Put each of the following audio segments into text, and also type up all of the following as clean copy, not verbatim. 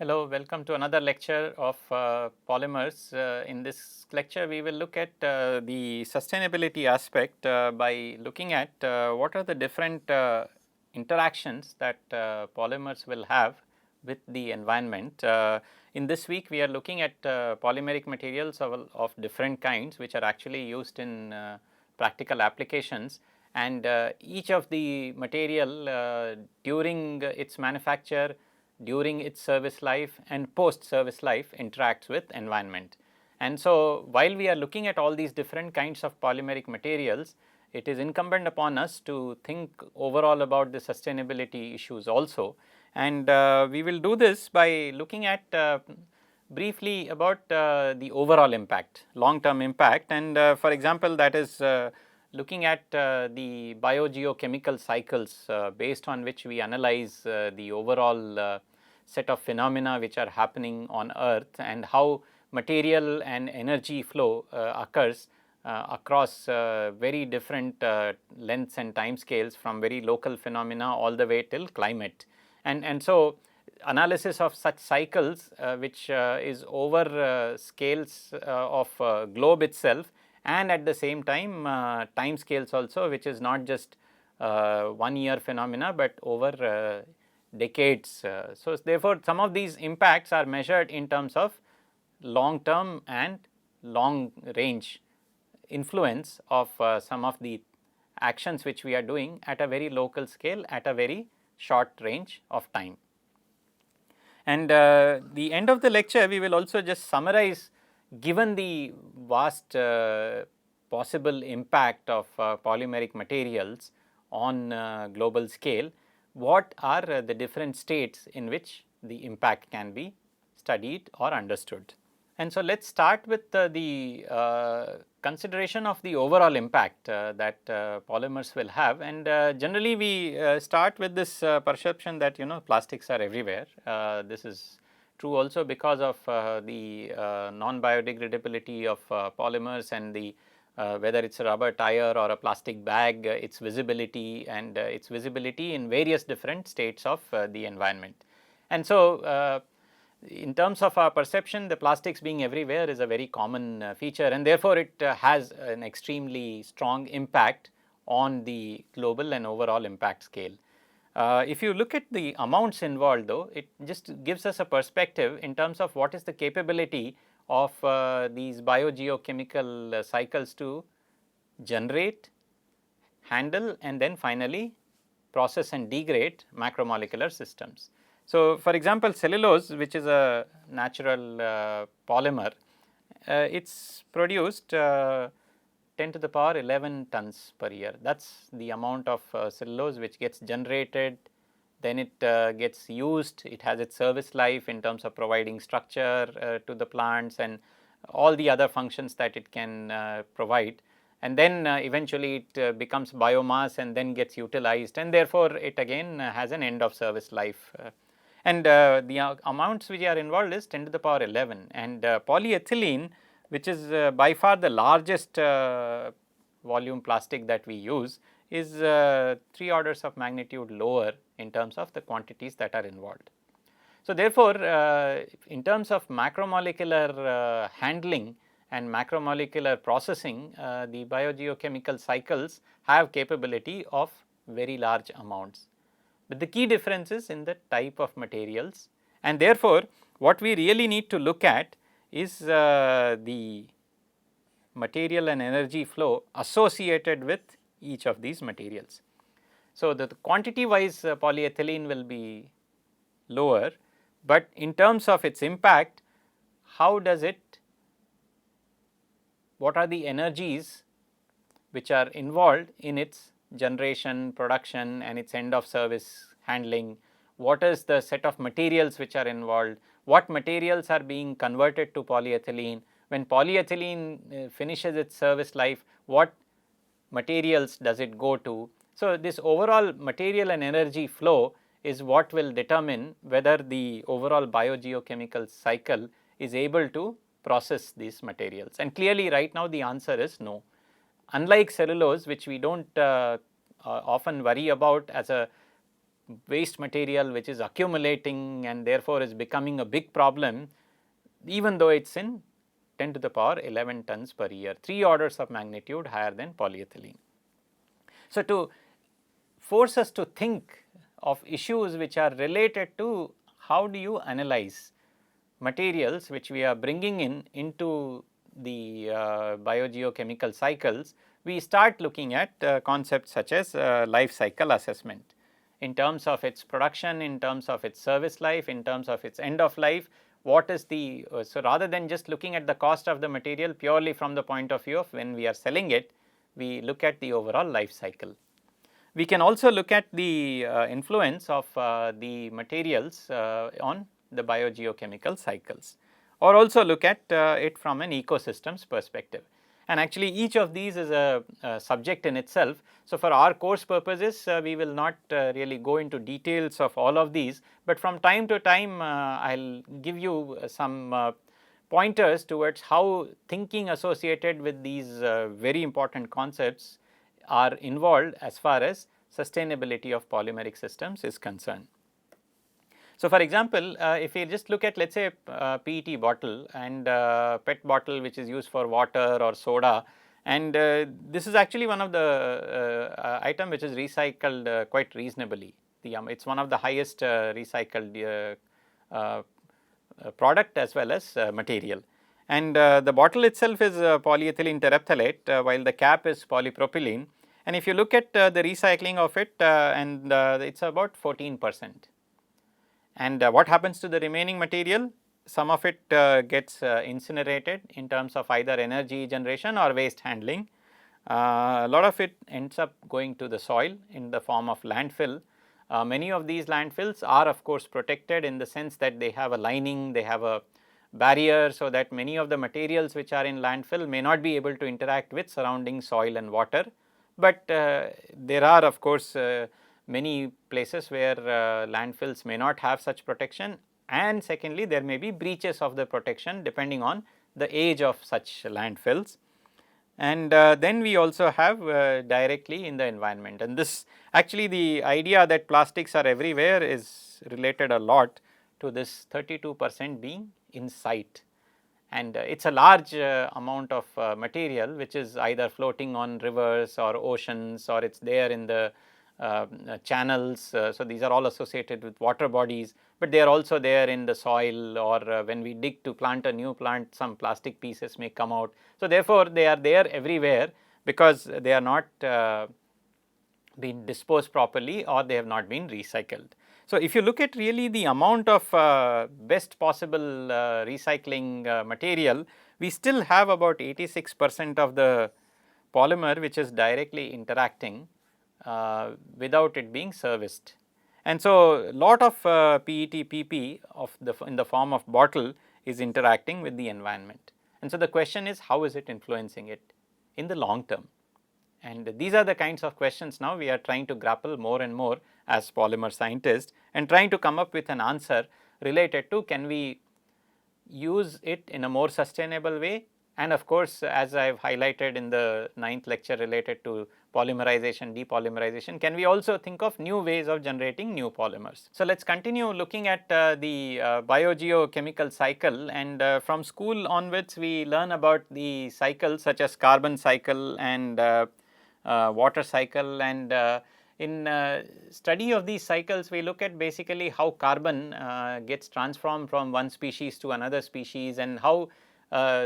Hello, welcome to another lecture of polymers. In this lecture of polymers, in this lecture we will look at the sustainability aspect by looking at what are the different interactions that polymers will have with the environment. In this week we are looking at polymeric materials of different kinds which are actually used in practical applications, and each of the material during its manufacture, during its service life and post service life interacts with environment. And so, while we are looking at all these different kinds of polymeric materials, it is incumbent upon us to think overall about the sustainability issues also, and we will do this by looking at briefly about the overall impact, long term impact, and for example that is looking at the biogeochemical cycles based on which we analyze the overall set of phenomena which are happening on earth, and how material and energy flow occurs across very different lengths and time scales, from very local phenomena all the way till climate. And so analysis of such cycles which is over scales of globe itself, and at the same time time scales also, which is not just 1 year phenomena but over decades. So therefore some of these impacts are measured in terms of long term and long range influence of some of the actions which we are doing at a very local scale at a very short range of time. And the end of the lecture we will also just summarize, given the vast possible impact of polymeric materials on global scale, what are the different states in which the impact can be studied or understood. And so let us start with the consideration of the overall impact that polymers will have, and generally we start with this perception that plastics are everywhere. This is true also because of the non-biodegradability of polymers, and the whether it is a rubber tire or a plastic bag, its visibility, and its visibility in various different states of the environment. And so in terms of our perception, the plastics being everywhere is a very common feature, and therefore it has an extremely strong impact on the global and overall impact scale. If you look at the amounts involved though, it just gives us a perspective in terms of what is the capability of these biogeochemical cycles to generate, handle, and then finally process and degrade macromolecular systems. So, for example, cellulose, which is a natural polymer, it is produced 10 to the power 11 tons per year. That is the amount of cellulose which gets generated, then it gets used, it has its service life in terms of providing structure to the plants and all the other functions that it can provide, and then eventually it becomes biomass and then gets utilized, and therefore it again has an end of service life. And the amounts which are involved is 10 to the power 11, and polyethylene, which is by far the largest volume plastic that we use, is 3 orders of magnitude lower in terms of the quantities that are involved. So therefore, in terms of macromolecular handling and macromolecular processing, the biogeochemical cycles have capability of very large amounts. But the key difference is in the type of materials, and therefore what we really need to look at is the material and energy flow associated with each of these materials. So the quantity wise polyethylene will be lower, but in terms of its impact, how does it, what are the energies which are involved in its generation, production, and its end of service handling, what is the set of materials which are involved, what materials are being converted to polyethylene, when polyethylene finishes its service life, what materials does it go to. So this overall material and energy flow is what will determine whether the overall biogeochemical cycle is able to process these materials, and clearly right now the answer is no. Unlike cellulose, which we do not often worry about as a waste material which is accumulating and therefore is becoming a big problem, even though it is in 10 to the power 11 tons per year, 3 orders of magnitude higher than polyethylene. So, to force us to think of issues which are related to how do you analyze materials which we are bringing into the biogeochemical cycles, we start looking at concepts such as life cycle assessment in terms of its production, in terms of its service life, in terms of its end of life. What is the so rather than just looking at the cost of the material purely from the point of view of when we are selling it, we look at the overall life cycle. We can also look at the influence of the materials on the biogeochemical cycles, or also look at it from an ecosystems perspective. And actually each of these is a subject in itself. So, for our course purposes we will not really go into details of all of these, but from time to time I will give you some pointers towards how thinking associated with these very important concepts are involved as far as sustainability of polymeric systems is concerned. So, for example, if we just look at let us say PET bottle and PET bottle which is used for water or soda, and this is actually one of the item which is recycled quite reasonably. It is one of the highest recycled product as well as material. And the bottle itself is polyethylene terephthalate while the cap is polypropylene. And if you look at the recycling of it and it is about 14%. And what happens to the remaining material? Some of it gets incinerated in terms of either energy generation or waste handling. A lot of it ends up going to the soil in the form of landfill. Many of these landfills are of course protected in the sense that they have a lining, they have a barrier, so that many of the materials which are in landfill may not be able to interact with surrounding soil and water. But there are of course many places where landfills may not have such protection, and secondly there may be breaches of the protection depending on the age of such landfills. And then we also have directly in the environment, and this actually the idea that plastics are everywhere is related a lot to this 32% being in sight. And it is a large amount of material which is either floating on rivers or oceans, or it is there in the channels. So, these are all associated with water bodies, but they are also there in the soil, or when we dig to plant a new plant, some plastic pieces may come out. So, therefore, they are there everywhere because they are not been disposed properly or they have not been recycled. So, if you look at really the amount of best possible recycling material, we still have about 86% of the polymer which is directly interacting without it being serviced. And so, lot of PET PP in the form of bottle is interacting with the environment. And so, the question is how is it influencing it in the long term? And these are the kinds of questions now we are trying to grapple more and more as polymer scientists, and trying to come up with an answer related to can we use it in a more sustainable way. And of course, as I have highlighted in the 9th lecture related to polymerization, depolymerization, can we also think of new ways of generating new polymers. So, let us continue looking at the biogeochemical cycle, and from school onwards we learn about the cycles such as carbon cycle and water cycle, and in study of these cycles we look at basically how carbon gets transformed from one species to another species, and how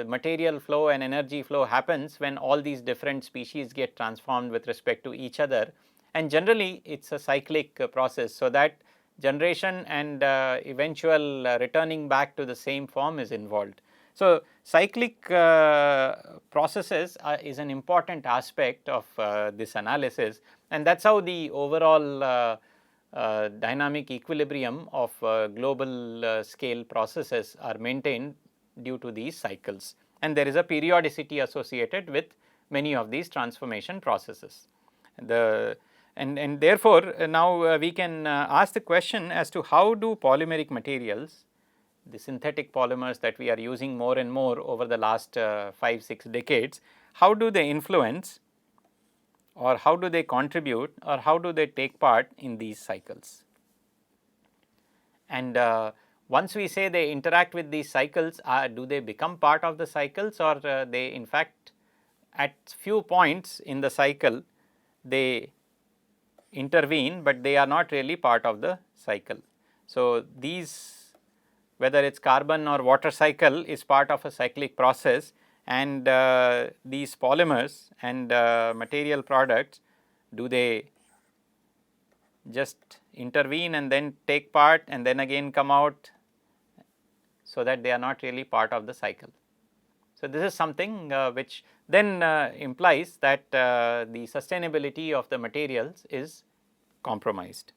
material flow and energy flow happens when all these different species get transformed with respect to each other. And generally it is a cyclic process, so that generation and eventual returning back to the same form is involved. So, cyclic processes is an important aspect of this analysis, and that is how the overall dynamic equilibrium of global scale processes are maintained due to these cycles, and there is a periodicity associated with many of these transformation processes. And therefore, now we can ask the question as to how do polymeric materials, the synthetic polymers that we are using more and more over the last 5-6 decades, how do they influence, or how do they contribute, or how do they take part in these cycles? And once we say they interact with these cycles, do they become part of the cycles, or they in fact at few points in the cycle they intervene, but they are not really part of the cycle. So, these, whether it is carbon or water cycle, is part of a cyclic process, and these polymers and material products, do they just intervene and then take part and then again come out, so that they are not really part of the cycle. So, this is something which then implies that the sustainability of the materials is compromised.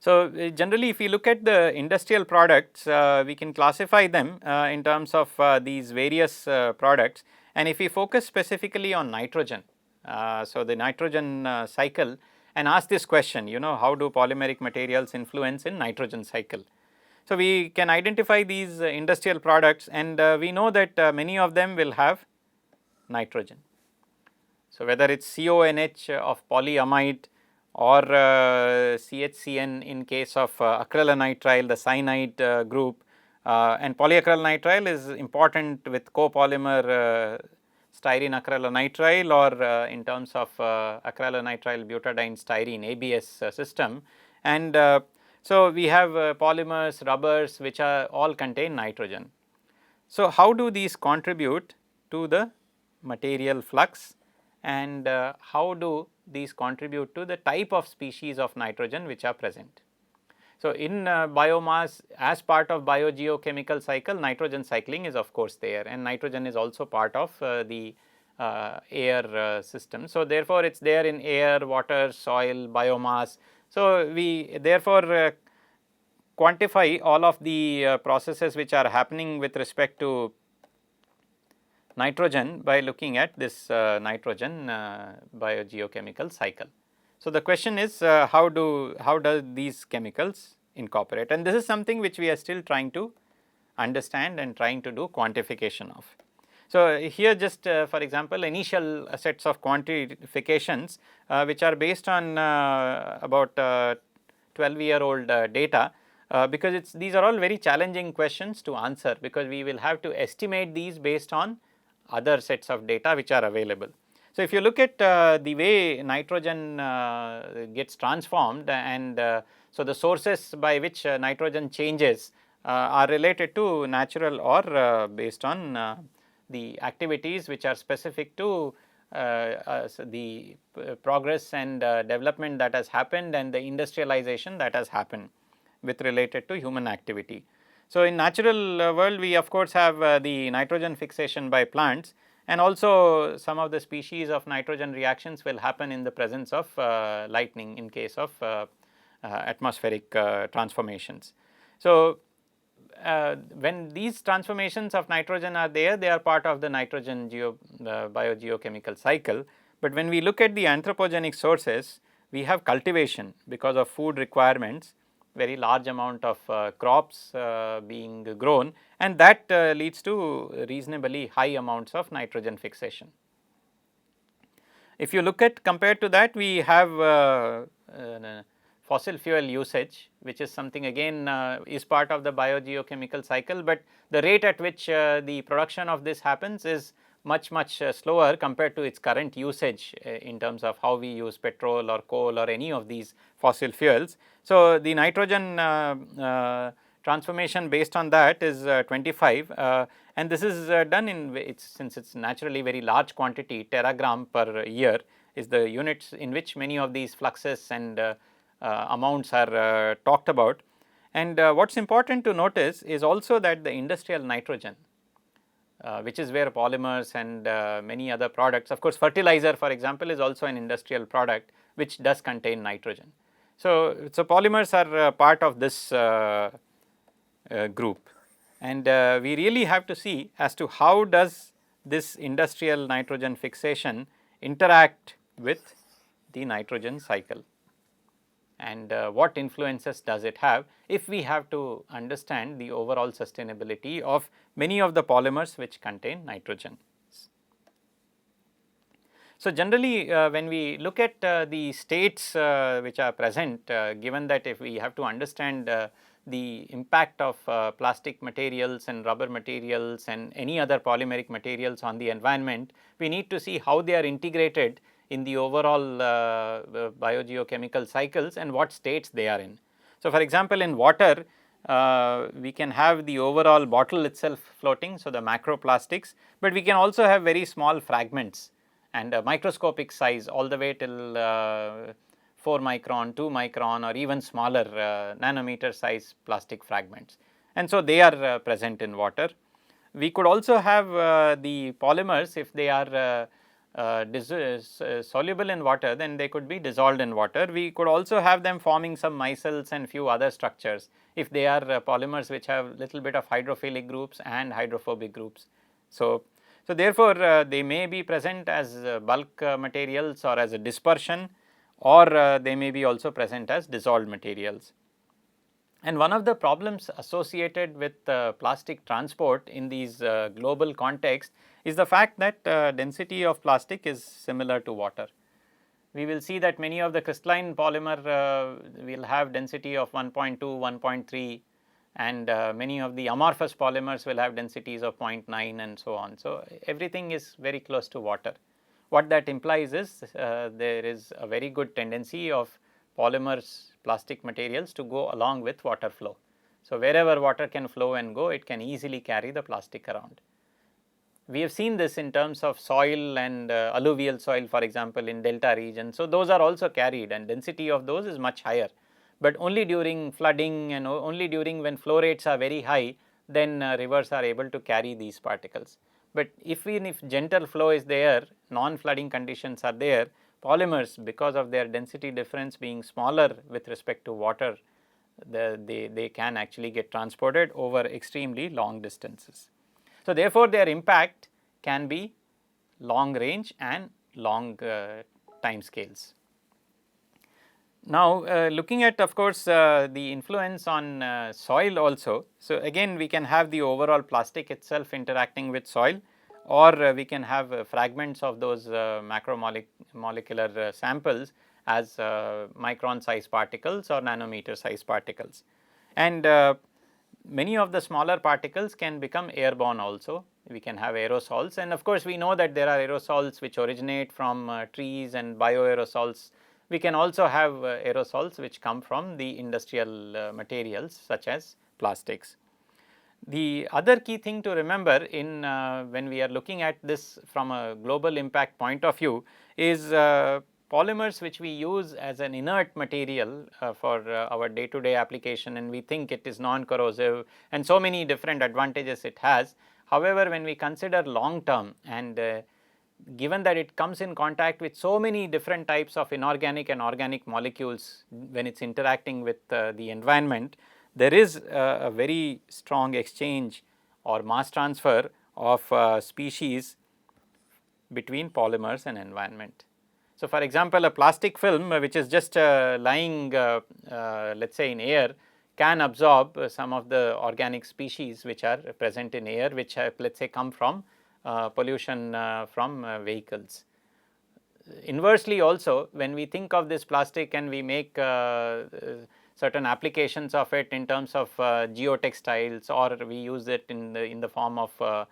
So, generally if we look at the industrial products, we can classify them in terms of these various products, and if we focus specifically on nitrogen. So, the nitrogen cycle, and ask this question, how do polymeric materials influence in nitrogen cycle. So, we can identify these industrial products, and we know that many of them will have nitrogen. So, whether it is CONH of polyamide or CHCN in case of acrylonitrile, the cyanide group, and polyacrylonitrile is important with copolymer styrene acrylonitrile, or in terms of acrylonitrile butadiene styrene ABS system. And so, we have polymers, rubbers, which are all contain nitrogen. So, how do these contribute to the material flux, and how do these contribute to the type of species of nitrogen which are present. So, in biomass, as part of biogeochemical cycle, nitrogen cycling is of course there, and nitrogen is also part of the air system. So, therefore, it is there in air, water, soil, biomass. So, we therefore quantify all of the processes which are happening with respect to nitrogen by looking at this nitrogen biogeochemical cycle. So, the question is how does these chemicals incorporate, and this is something which we are still trying to understand and trying to do quantification of. So, here just for example, initial sets of quantifications which are based on about 12-year-old data, because these are all very challenging questions to answer, because we will have to estimate these based on other sets of data which are available. So, if you look at the way nitrogen gets transformed, and so the sources by which nitrogen changes are related to natural or based on the activities which are specific to so the progress and development that has happened, and the industrialization that has happened with related to human activity. So, in natural world, we of course have the nitrogen fixation by plants, and also some of the species of nitrogen reactions will happen in the presence of lightning in case of atmospheric transformations. So, when these transformations of nitrogen are there, they are part of the nitrogen biogeochemical cycle. But when we look at the anthropogenic sources, we have cultivation because of food requirements, very large amount of crops being grown, and that leads to reasonably high amounts of nitrogen fixation. If you look at compared to that, we have fossil fuel usage, which is something again is part of the biogeochemical cycle, but the rate at which the production of this happens is much slower compared to its current usage in terms of how we use petrol or coal or any of these fossil fuels. So, the nitrogen transformation based on that is 25, and this is done in since it is naturally very large quantity, teragram per year is the units in which many of these fluxes and amounts are talked about. And what is important to notice is also that the industrial nitrogen, which is where polymers and many other products, of course fertilizer for example is also an industrial product which does contain nitrogen. So, polymers are part of this group, and we really have to see as to how does this industrial nitrogen fixation interact with the nitrogen cycle, and what influences does it have if we have to understand the overall sustainability of many of the polymers which contain nitrogen. So, generally when we look at the states which are present, given that if we have to understand the impact of plastic materials and rubber materials and any other polymeric materials on the environment, we need to see how they are integrated in the overall biogeochemical cycles and what states they are in. So, for example, in water we can have the overall bottle itself floating, so the macroplastics, but we can also have very small fragments and microscopic size all the way till 4 micron, 2 micron or even smaller nanometer size plastic fragments, and so they are present in water. We could also have the polymers, if they are soluble in water, then they could be dissolved in water. We could also have them forming some micelles and few other structures if they are polymers which have little bit of hydrophilic groups and hydrophobic groups. So therefore, they may be present as bulk materials or as a dispersion, or they may be also present as dissolved materials. And one of the problems associated with plastic transport in these global context is the fact that density of plastic is similar to water. We will see that many of the crystalline polymer will have density of 1.2, 1.3, and many of the amorphous polymers will have densities of 0.9 and so on. So, everything is very close to water. What that implies is there is a very good tendency of polymers, plastic materials to go along with water flow. So, wherever water can flow and go, it can easily carry the plastic around. We have seen this in terms of soil and alluvial soil, for example, in delta region. So, those are also carried and density of those is much higher, but only during flooding and only during when flow rates are very high, then rivers are able to carry these particles. But even if gentle flow is there, non-flooding conditions are there, polymers, because of their density difference being smaller with respect to water, they can actually get transported over extremely long distances. So, therefore, their impact can be long range and long time scales. Now, looking at, of course, the influence on soil also. So, again we can have the overall plastic itself interacting with soil, or we can have fragments of those macromolecular samples as micron size particles or nanometer size particles. And many of the smaller particles can become airborne also. We can have aerosols, and of course, we know that there are aerosols which originate from trees and bioaerosols. We can also have aerosols which come from the industrial materials such as plastics. The other key thing to remember in when we are looking at this from a global impact point of view is polymers which we use as an inert material for our day to day application, and we think it is non-corrosive and so many different advantages it has. However, when we consider long term and given that it comes in contact with so many different types of inorganic and organic molecules when it is interacting with the environment, there is a very strong exchange or mass transfer of species between polymers and environment. So, for example, a plastic film which is just lying let us say in air can absorb some of the organic species which are present in air, which have, let us say, come from pollution from vehicles. Inversely also, when we think of this plastic and we make certain applications of it in terms of geotextiles, or we use it in the form of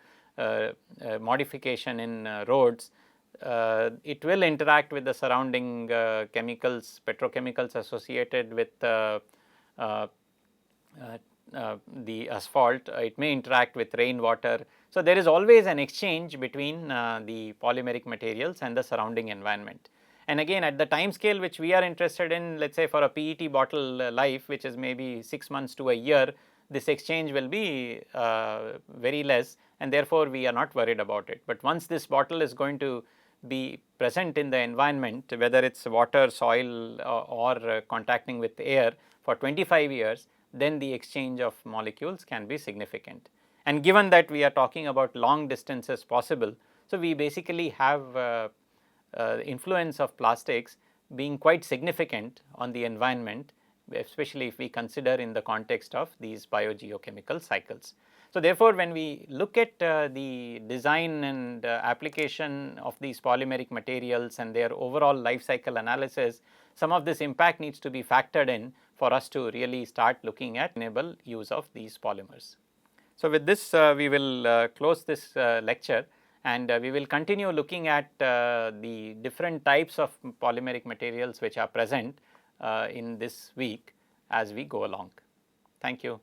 modification in roads, it will interact with the surrounding chemicals, petrochemicals associated with the asphalt. It may interact with rainwater. So, there is always an exchange between the polymeric materials and the surrounding environment. And again, at the time scale which we are interested in, let us say for a PET bottle life, which is maybe 6 months to a year, this exchange will be very less, and therefore, we are not worried about it. But once this bottle is going to be present in the environment, whether it is water, soil or contacting with air for 25 years, then the exchange of molecules can be significant. And given that we are talking about long distances possible, so we basically have influence of plastics being quite significant on the environment, especially if we consider in the context of these biogeochemical cycles. So, therefore, when we look at the design and application of these polymeric materials and their overall life cycle analysis, some of this impact needs to be factored in for us to really start looking at enable use of these polymers. So, with this we will close this lecture, and we will continue looking at the different types of polymeric materials which are present in this week as we go along. Thank you.